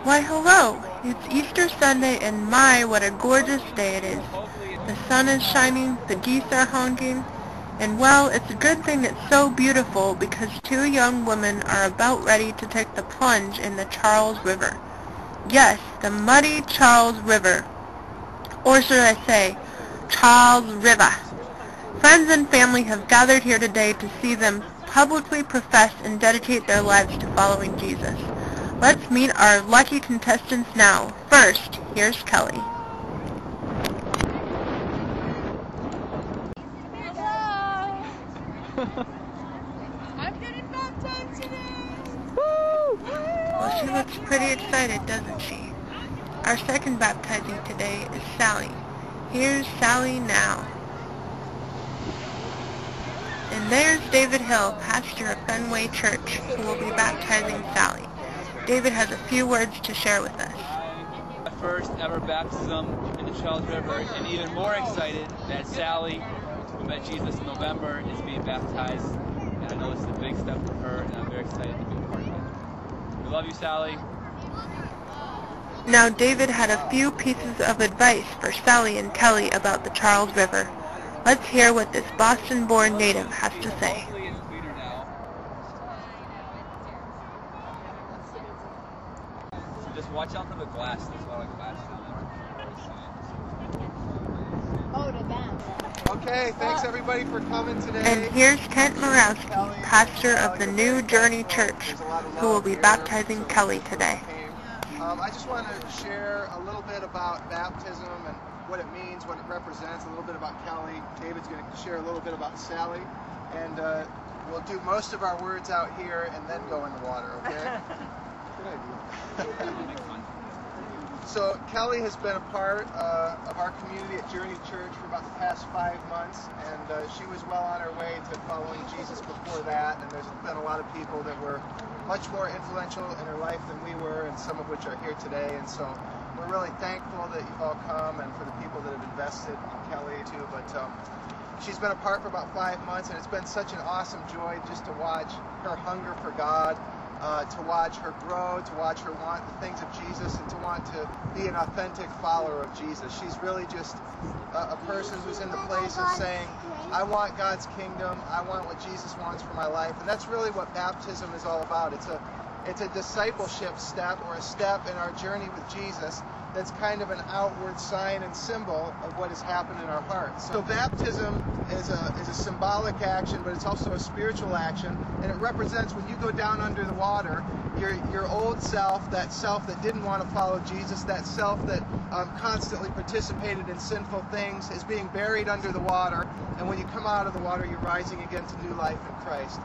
Why, hello! It's Easter Sunday, and my, what a gorgeous day it is. The sun is shining, the geese are honking, and well, it's a good thing it's so beautiful because two young women are about ready to take the plunge in the Charles River. Yes, the muddy Charles River. Or should I say, Charles River. Friends and family have gathered here today to see them publicly profess and dedicate their lives to following Jesus. Let's meet our lucky contestants now. First, here's Kelly. Hello! I'm getting baptized today! Woo! Well, she looks pretty excited, doesn't she? Our second baptizee today is Sally. Here's Sally now. And there's David Hill, pastor of Fenway Church, who will be baptizing Sally. David has a few words to share with us. My first ever baptism in the Charles River, and even more excited that Sally, who met Jesus in November, is being baptized. And I know this is a big step for her, and I'm very excited to be a part of it. We love you, Sally. Now, David had a few pieces of advice for Sally and Kelly about the Charles River. Let's hear what this Boston-born native has to say. Hopefully it's cleaner now. So just watch out for the glass. There's a lot of glass down there. Oh, to them. Okay, thanks everybody for coming today. And here's Kent Morawski, pastor of the New Journey Church, who will be baptizing Kelly today. I just want to share a little bit about baptism and what it means, what it represents, a little bit about Kelly. David's going to share a little bit about Sally, and we'll do most of our words out here and then go in the water, okay? Good idea. So Kelly has been a part of our community at Journey Church for about the past 5 months, and she was well on her way to following Jesus before that, and there's been a lot of people that were much more influential in her life than we were, and some of which are here today, and so we're really thankful that you've all come and for the people that have invested in Kelly too. But she's been apart for about 5 months, and it's been such an awesome joy just to watch her hunger for God, to watch her grow, to watch her want the things of Jesus, and to want to be an authentic follower of Jesus. She's really just a person who's in the place of saying, I want God's kingdom, I want what Jesus wants for my life, and that's really what baptism is all about. It's a discipleship step, or a step in our journey with Jesus that's kind of an outward sign and symbol of what has happened in our hearts. So baptism is a symbolic action, but it's also a spiritual action, and it represents when you go down under the water, your old self that didn't want to follow Jesus, that self that constantly participated in sinful things, is being buried under the water, and when you come out of the water, you're rising again to new life in Christ.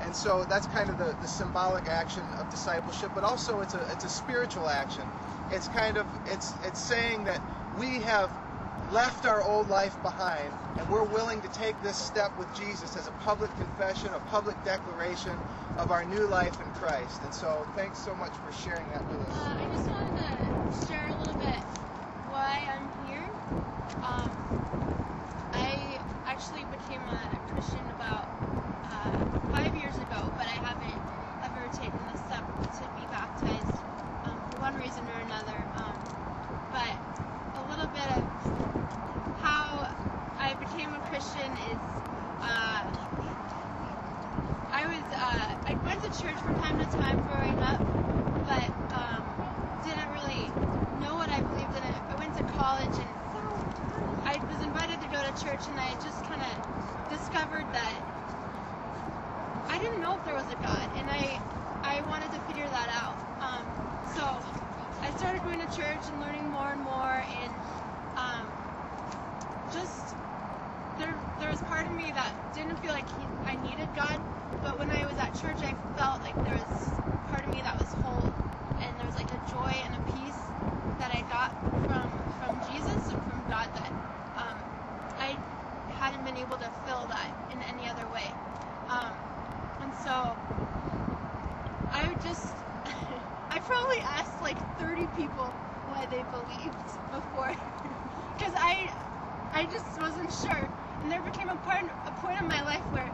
And so that's kind of the symbolic action of discipleship, but also it's a spiritual action. It's kind of it's saying that we have left our old life behind, and we're willing to take this step with Jesus as a public confession, a public declaration of our new life in Christ. And so thanks so much for sharing that with us. I just wanted to share a little bit why I'm here. I actually became a Christian about 5 years ago, but I haven't ever taken the step to be baptized for one reason or another. But a little bit of how I became a Christian is I went to church from time to time growing up, but didn't really know what I believed in. I went to college, and I was invited to go to church, and I just kind of discovered that I didn't know if there was a God, and I wanted to figure that out. So I started going to church and learning more and more, and just there was part of me that didn't feel like I needed God, but when I was at church, I felt like there was part of me that was whole, and there was like a joy and a peace that I got from Jesus and from God that I hadn't been able to fill that in any other way. And so I probably asked like 30 people why they believed before, because I just wasn't sure. And there became a point in my life where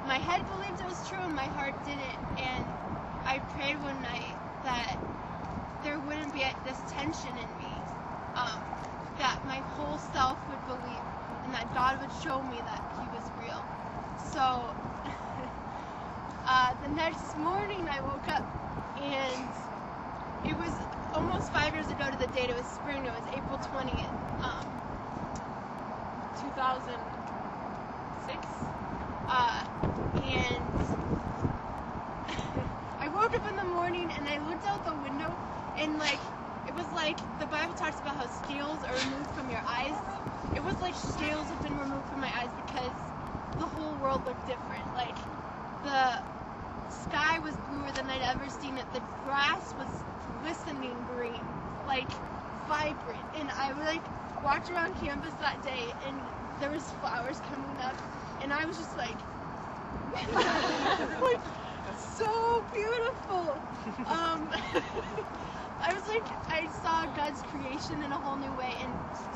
my head believed it was true and my heart didn't. And I prayed one night that there wouldn't be this tension in me, that my whole self would believe, and that God would show me that He was real. So the next morning I woke up, and it was almost 5 years ago to the date. It was spring. It was April 20th, 2006. And I woke up in the morning and I looked out the window, and it was like the Bible talks about how scales are removed from your eyes. It was like scales have been removed from my eyes because the whole world looked different. Like the sky was bluer than I'd ever seen it. The grass was glistening green, like vibrant. And I walked around campus that day, and there was flowers coming up, and I was just like so beautiful. I saw God's creation in a whole new way, and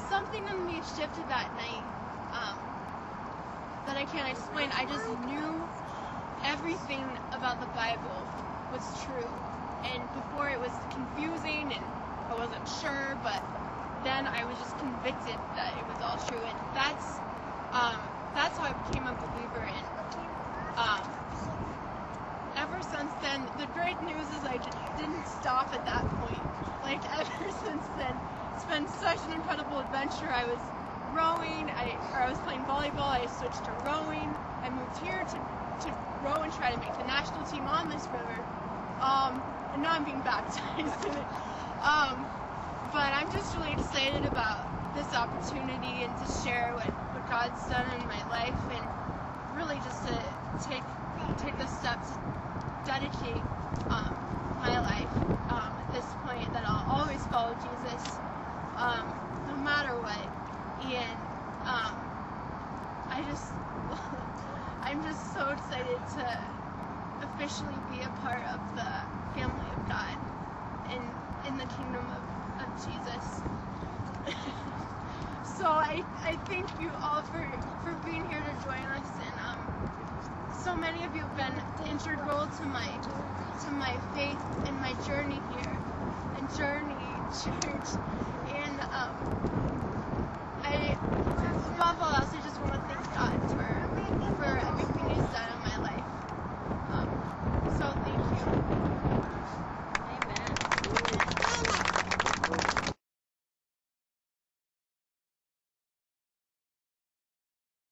something in me shifted that night that I can't explain. I just knew everything about the Bible was true, and before it was confusing and I wasn't sure, but then I was just convicted that it was all true, and that's how I became a believer. And ever since then, the great news is I didn't stop at that point. Ever since then, it's been such an incredible adventure. I was rowing, I was playing volleyball, I switched to rowing, I moved here to row and try to make the national team on this river, and now I'm being baptized in it. But I'm just really excited about this opportunity and to share what God's done in my life, and really just to take the steps to dedicate my life at this point, that I'll always follow Jesus no matter what. And I'm just so excited to officially be a part of the family of God in the kingdom of Jesus. So I thank you all for being here to join us, and so many of you have been integral to my faith and my journey here in Journey Church, and